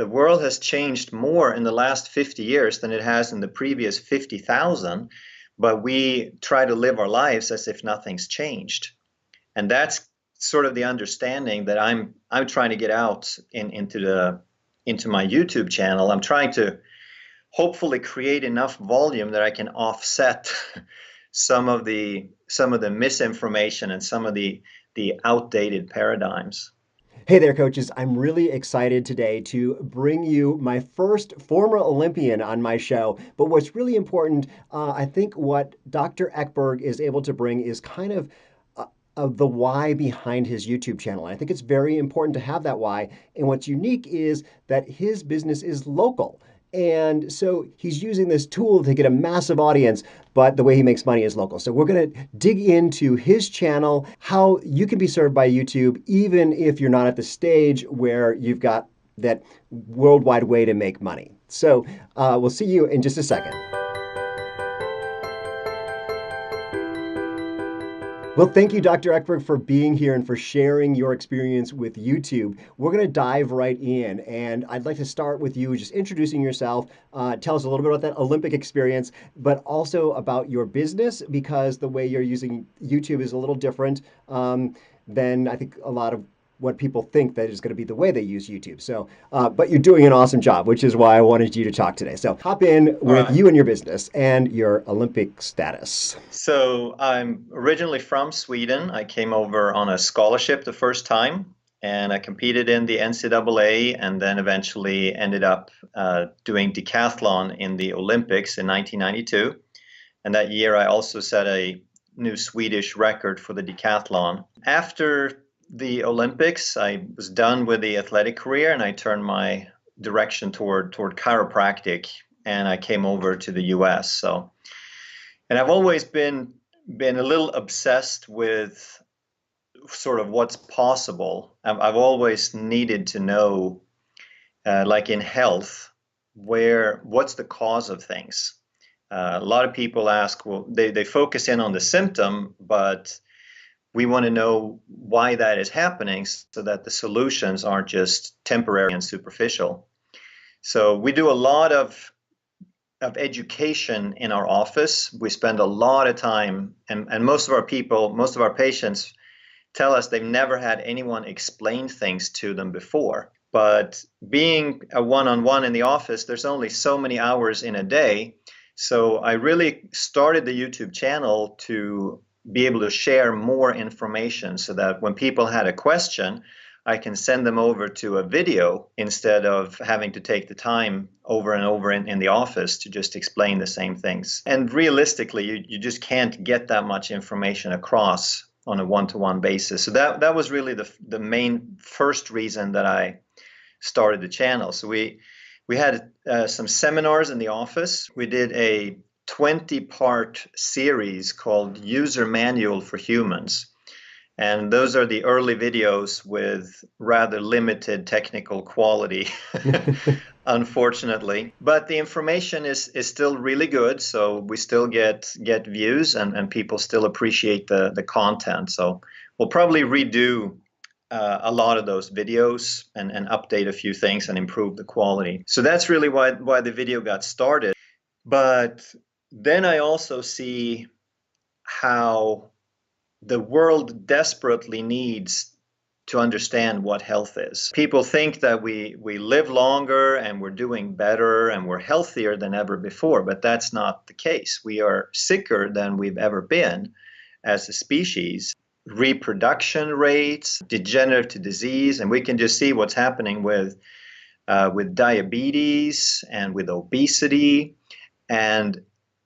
the world has changed more in the last 50 years than it has in the previous 50,000, but we try to live our lives as if nothing's changed. And that's sort of the understanding that I'm trying to get out into my YouTube channel. I'm trying to hopefully create enough volume that I can offset some of the misinformation and some of the outdated paradigms. Hey there, coaches. I'm really excited today to bring you my first former Olympian on my show. But what's really important, I think what Dr. Ekberg is able to bring is kind of the why behind his YouTube channel. And I think it's very important to have that why. And what's unique is that his business is local. And so he's using this tool to get a massive audience, but the way he makes money is local. So we're going to dig into his channel, how you can be served by YouTube, even if you're not at the stage where you've got that worldwide way to make money. So we'll see you in just a second. Well, thank you, Dr. Ekberg, for being here and for sharing your experience with YouTube. We're going to dive right in, and I'd like to start with you just introducing yourself. Tell us a little bit about that Olympic experience, but also about your business, because the way you're using YouTube is a little different than I think a lot of what people think that is going to be the way they use YouTube. So, but you're doing an awesome job, which is why I wanted you to talk today. So hop in All with right. you and your business and your Olympic status. So I'm originally from Sweden. I came over on a scholarship the first time, and I competed in the NCAA, and then eventually ended up doing decathlon in the Olympics in 1992. And that year, I also set a new Swedish record for the decathlon. After the Olympics, I was done with the athletic career, and I turned my direction toward chiropractic, and I came over to the US. And I've always been a little obsessed with sort of what's possible. I've always needed to know, like in health, what's the cause of things. A lot of people ask, well, they focus in on the symptom, but we want to know why that is happening so that the solutions aren't just temporary and superficial. So we do a lot of education in our office. We spend a lot of time, and most of our patients tell us they've never had anyone explain things to them before. But being a one-on-one in the office, there's only so many hours in a day. So I really started the YouTube channel to be able to share more information so that when people had a question, I can send them over to a video instead of having to take the time over and over in the office to just explain the same things. And realistically, you just can't get that much information across on a one-to-one basis. So that was really the main first reason that I started the channel. So we had some seminars in the office. We did a 20-part series called User Manual for Humans. And those are the early videos with rather limited technical quality, unfortunately. But the information is still really good, so we still get views and people still appreciate the content. So we'll probably redo a lot of those videos and update a few things and improve the quality. So that's really why the video got started. But then I also see how the world desperately needs to understand what health is. People think that we live longer and we're doing better and we're healthier than ever before, but that's not the case. We are sicker than we've ever been as a species. Reproduction rates, degenerative disease, and we can just see what's happening with diabetes and with obesity, and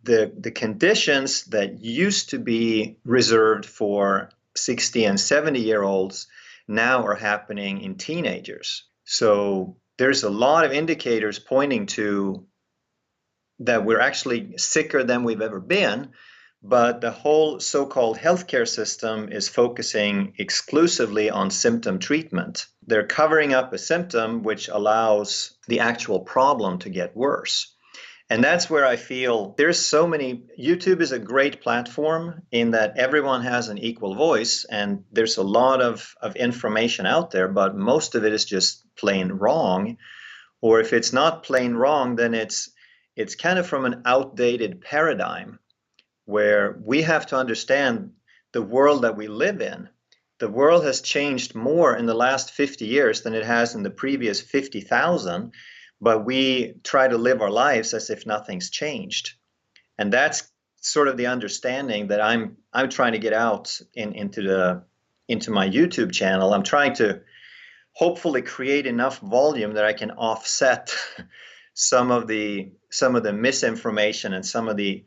the conditions that used to be reserved for 60 and 70-year-olds now are happening in teenagers. So there's a lot of indicators pointing to that we're actually sicker than we've ever been, but the whole so-called healthcare system is focusing exclusively on symptom treatment. They're covering up a symptom which allows the actual problem to get worse. And that's where I feel there's so many. YouTube is a great platform in that everyone has an equal voice, and there's a lot of information out there, but most of it is just plain wrong Or if it's not plain wrong, then it's kind of from an outdated paradigm where we have to understand the world that we live in. The world has changed more in the last 50 years than it has in the previous 50,000, but we try to live our lives as if nothing's changed. And that's sort of the understanding that I'm trying to get out into my YouTube channel. I'm trying to hopefully create enough volume that I can offset some of the misinformation and some of the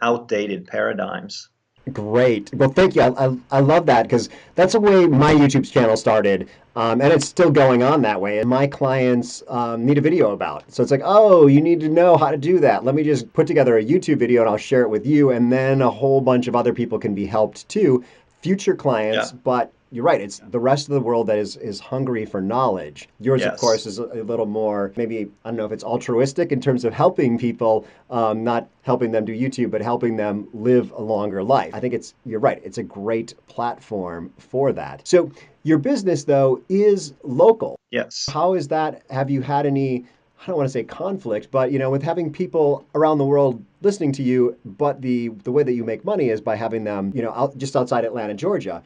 outdated paradigms. Great. Well, thank you. I love that because that's the way my YouTube channel started. And it's still going on that way. And my clients need a video about. So it's like, oh, you need to know how to do that. Let me just put together a YouTube video and I'll share it with you. And then a whole bunch of other people can be helped too, future clients. Yeah. But you're right. It's the rest of the world that is hungry for knowledge. Yours, of Yes. course, is a little more, maybe, I don't know if it's altruistic in terms of helping people, not helping them do YouTube, but helping them live a longer life. I think you're right. It's a great platform for that. So your business, though, is local. Yes. How is that? Have you had any, I don't want to say conflict, but with having people around the world listening to you, but the way that you make money is by having them, just outside Atlanta, Georgia.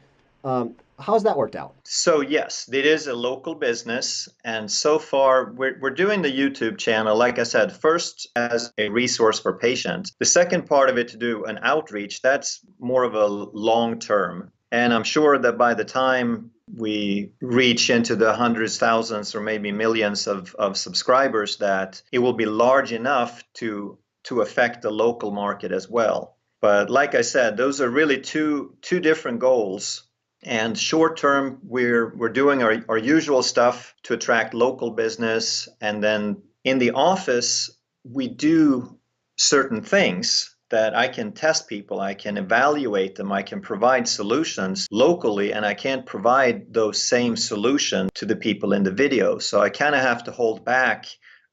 How's that worked out? So yes, it is a local business, and so far we're doing the YouTube channel, like I said, first as a resource for patients. The second part of it to do an outreach, that's more of a long term. And I'm sure that by the time we reach into the hundreds, thousands, or maybe millions of subscribers, that it will be large enough to affect the local market as well. But like I said, those are really two different goals. And short term, we're doing our usual stuff to attract local business. And then in the office, we do certain things that I can test people, I can evaluate them, I can provide solutions locally, and I can't provide those same solutions to the people in the videos. So I kind of have to hold back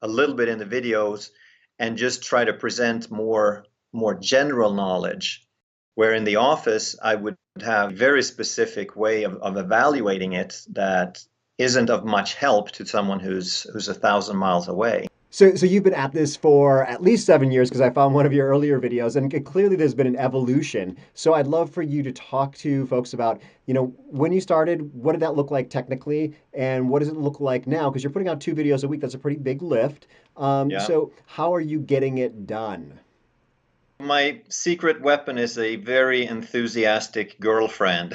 a little bit in the videos and just try to present more general knowledge. Where in the office, I would have a very specific way of evaluating it that isn't of much help to someone who's 1,000 miles away. So you've been at this for at least 7 years because I found one of your earlier videos, and clearly there's been an evolution. So I'd love for you to talk to folks about, when you started, what did that look like technically, and what does it look like now? Because you're putting out 2 videos a week. That's a pretty big lift. Yeah. So how are you getting it done? My secret weapon is a very enthusiastic girlfriend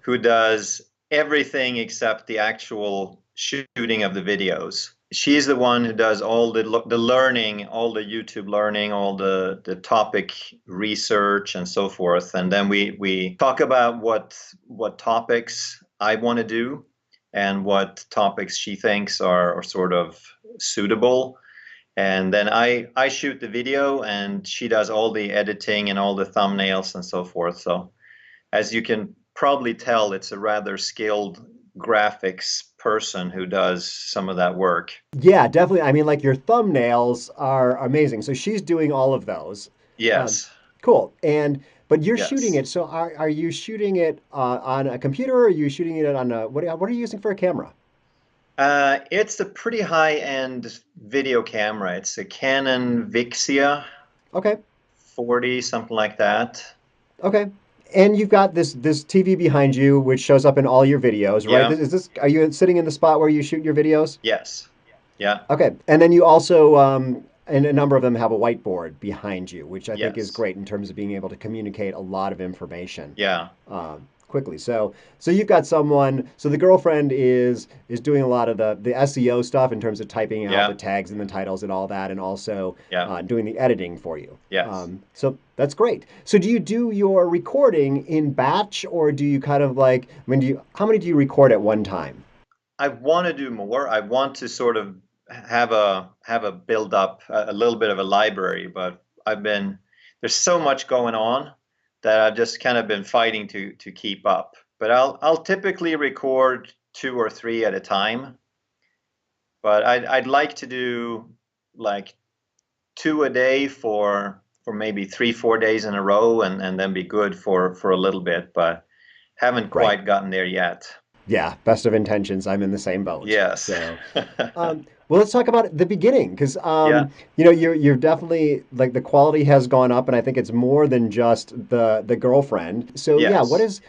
who does everything except the actual shooting of the videos. She's the one who does all the learning, all the YouTube learning, all the topic research and so forth. And then we talk about what topics I want to do and what topics she thinks are sort of suitable. And then I shoot the video and she does all the editing and all the thumbnails and so forth. So as you can probably tell, it's a rather skilled graphics person who does some of that work. Yeah, definitely. I mean, like your thumbnails are amazing. So she's doing all of those. Um, Yes, cool. But you're shooting yes. it. So are you shooting it on a computer, or are you shooting it on what are you using for a camera? It's a pretty high-end video camera. It's a Canon Vixia Okay. 40, something like that. Okay. And you've got this TV behind you, which shows up in all your videos, right? Yeah, Are you sitting in the spot where you shoot your videos? yes, yeah, Okay. And then you also, and a number of them have a whiteboard behind you, which I think is yes, great in terms of being able to communicate a lot of information yeah, quickly. So you've got someone. So the girlfriend is doing a lot of the SEO stuff in terms of typing out the yeah, tags and the titles and all that, and also yeah, doing the editing for you. yes. So that's great. So do you do your recording in batch, or do you kind of like? I mean, how many do you record at one time? I want to do more. I want to sort of have a build up a little bit of a library, but there's so much going on that I've just kind of been fighting to keep up. But I'll typically record two or three at a time. But I'd like to do like two a day for maybe 3, 4 days in a row and then be good for a little bit, but haven't Right. quite gotten there yet. Yeah, best of intentions. I'm in the same boat. Yes. So, well, let's talk about the beginning because Yeah. you're definitely like the quality has gone up, and I think it's more than just the girlfriend. So yeah, Yes.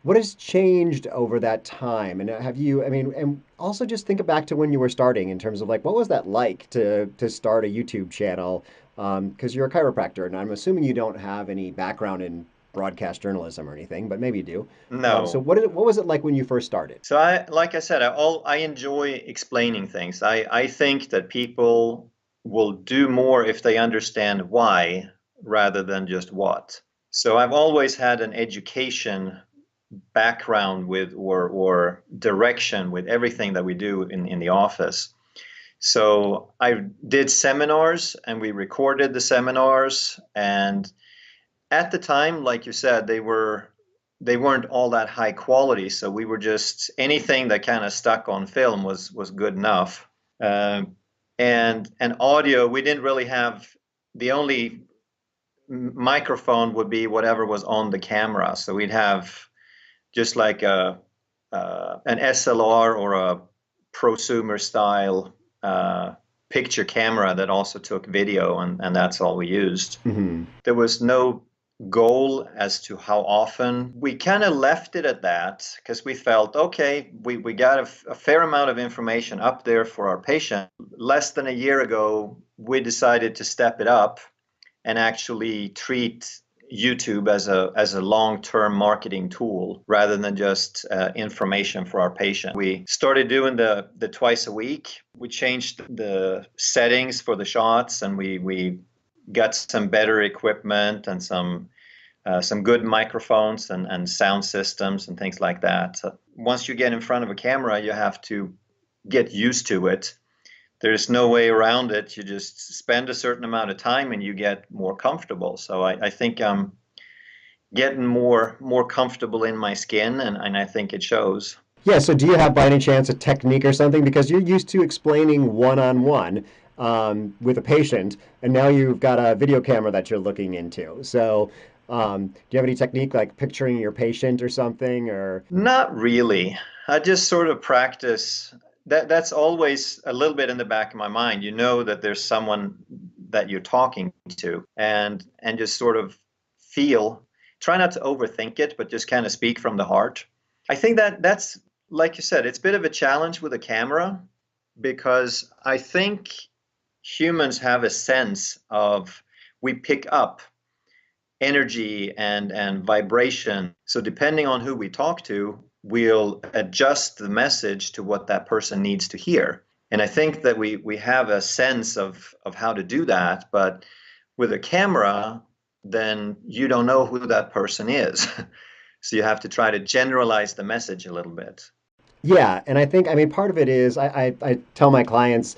what has changed over that time? And have you, I mean, and also just think back to when you were starting in terms of like, what was that like to start a YouTube channel? Because you're a chiropractor, and I'm assuming you don't have any background in broadcast journalism or anything, but maybe you do. So No. what was it like when you first started? So like I said, I enjoy explaining things. I think that people will do more if they understand why rather than just what. So I've always had an education background with or direction with everything that we do in the office. So I did seminars and we recorded the seminars, and at the time, like you said, they weren't all that high quality. So we were just anything that kind of stuck on film was good enough. Um, and audio, we didn't really have the only microphone would be whatever was on the camera. So we'd have just like an SLR or a prosumer style picture camera that also took video, and that's all we used. Hmm. There was no goal as to how often. We kind of left it at that because we felt, okay, we got a fair amount of information up there for our patient. Less than a year ago, we decided to step it up and actually treat YouTube as a long-term marketing tool rather than just information for our patient. We started doing the twice a week. We changed the settings for the shots, and we got some better equipment and some good microphones and sound systems and things like that. So once you get in front of a camera, you have to get used to it. There's no way around it. You just spend a certain amount of time and you get more comfortable. So I think I'm getting more comfortable in my skin, and I think it shows. Yeah, so do you have by any chance a technique or something? Because you're used to explaining one-on-one with a patient, and now you've got a video camera that you're looking into. So do you have any technique like picturing your patient or something? Or Not really. I just sort of practice. That's always a little bit in the back of my mind. You know that there's someone that you're talking to, and just sort of feel. Try not to overthink it, but just kind of speak from the heart. I think that's like you said, it's a bit of a challenge with a camera because I think humans have a sense of we pick up energy and vibration. So depending on who we talk to, we'll adjust the message to what that person needs to hear. And I think that we have a sense of how to do that, but with a camera, then you don't know who that person is. So you have to try to generalize the message a little bit. yeah, and I think I mean part of it is I tell my clients,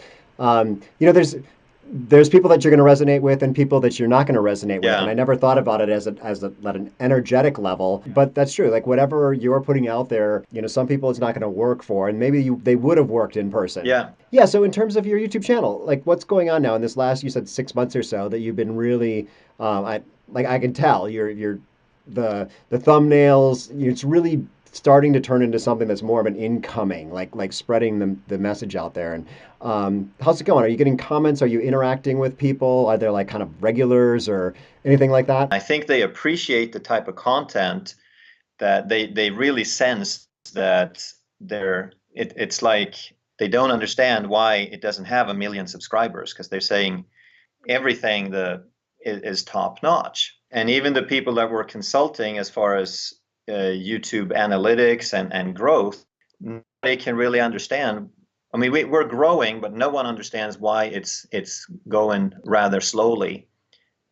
there's people that you're going to resonate with and people that you're not going to resonate with, and Yeah, I never thought about it as at an energetic level, but that's true. Like whatever you're putting out there, some people it's not going to work for, and maybe they would have worked in person. yeah. Yeah. So in terms of your YouTube channel, like what's going on now in this last you said 6 months or so that you've been really, I can tell you're the thumbnails. It's really starting to turn into something that's more of an incoming, like spreading the message out there. And how's it going? Are you getting comments? Are you interacting with people? Are there like kind of regulars or anything like that? I think they appreciate the type of content that they really sense that it's like they don't understand why it doesn't have a million subscribers because they're saying everything is top notch. And even the people that were consulting as far as YouTube analytics and growth, they can really understand. I mean, we're growing, but no one understands why it's going rather slowly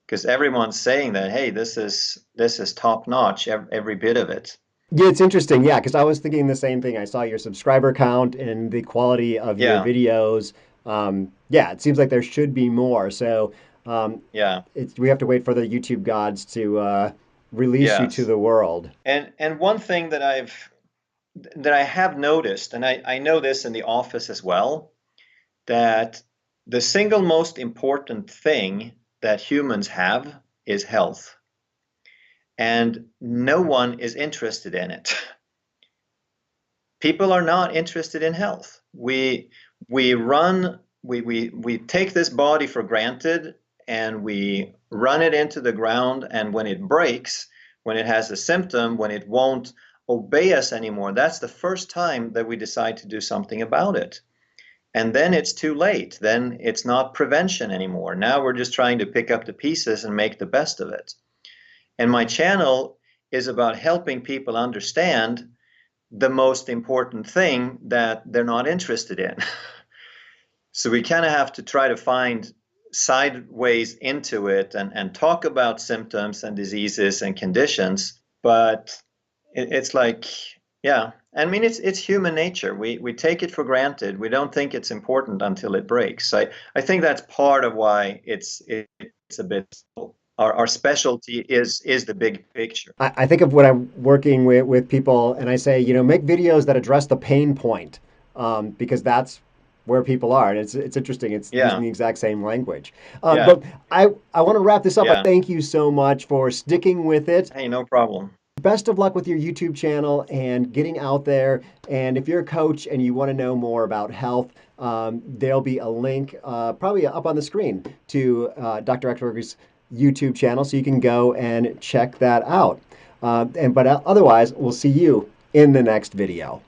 because everyone's saying that, hey, this is top notch, every bit of it. Yeah, it's interesting. Yeah, because I was thinking the same thing. I saw your subscriber count and the quality of your Yeah, videos. Yeah, it seems like there should be more. So yeah, we have to wait for the YouTube gods to release you to yes. the world. And one thing that I have noticed, and I know this in the office as well, that the single most important thing that humans have is health, and no one is interested in it. people are not interested in health. We take this body for granted and we run it into the ground. And when it breaks, when it has a symptom, when it won't obey us anymore, that's the first time that we decide to do something about it. And then it's too late. Then it's not prevention anymore. Now we're just trying to pick up the pieces and make the best of it. And my channel is about helping people understand the most important thing that they're not interested in. So we kind of have to try to find sideways into it and talk about symptoms and diseases and conditions. But it's like, yeah, I mean, it's human nature. We take it for granted. We don't think it's important until it breaks. I think that's part of why it's a bit, our specialty is the big picture. I think of when I'm working with people and I say, make videos that address the pain point, because that's where people are. And it's interesting. It's using Yeah, the exact same language. yeah, But I want to wrap this up. yeah. Thank you so much for sticking with it. Hey, no problem. Best of luck with your YouTube channel and getting out there. And if you're a coach and you want to know more about health, there'll be a link probably up on the screen to Dr. Ekberg's YouTube channel, so you can go and check that out. But otherwise, we'll see you in the next video.